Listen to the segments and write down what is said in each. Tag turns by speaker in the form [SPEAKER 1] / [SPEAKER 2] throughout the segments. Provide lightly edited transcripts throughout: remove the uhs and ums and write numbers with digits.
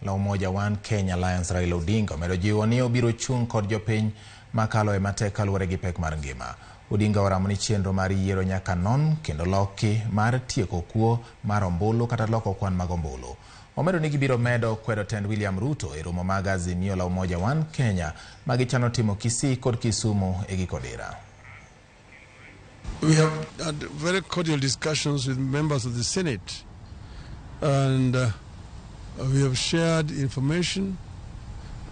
[SPEAKER 1] la Umoja One Kenya Alliance Raila Odinga omedo jiwo ni obiro chung' kod jopiny makalo e matek kaluwore gi pek mar ngima. Odinga oramo ni chenro mar yiero nyaka non kendo loki mar tieko kuo mar ombulu kata loko kwan mag ombulu. Omedo ni gibiro medo kwedo tend William Ruto e romo mag Azimio la Umoja One Kenya magichano timo Kisii kod Kisumu e giko dira.
[SPEAKER 2] We have had very cordial discussions with members of the Senate, and we have shared information.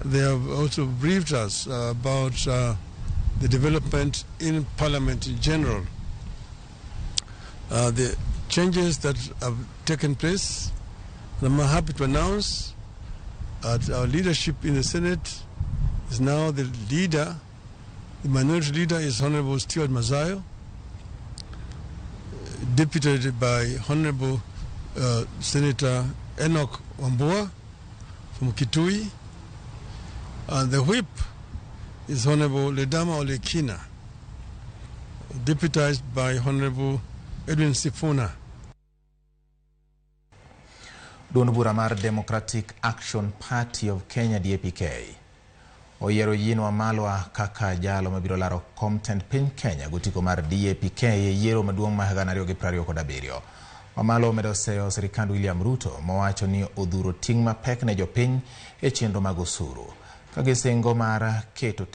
[SPEAKER 2] They have also briefed us about the development in Parliament in general. The changes that have taken place, and I'm happy to announce that our leadership in the Senate is now the leader. The minority leader is Honorable Stuart Mazayo, deputed by Honorable Senator Enoch Wambua from Kitui, and the whip is Honorable Ledama Olekina, deputized by Honorable Edwin Sifuna.
[SPEAKER 1] Duond bura mar Democratic Action Party of Kenya DAPK oyiero Yinwa Malwa kaka jalo mabiro laro komtend piny Kenya gutiko mar DAPK e yiero maduong' ma higa 2027. Wamalwa omedo seyo sirikand William Ruto mowacho ni odhuro ting' mapek ne jopiny e chenro mag osuru. Kagisingo mar keto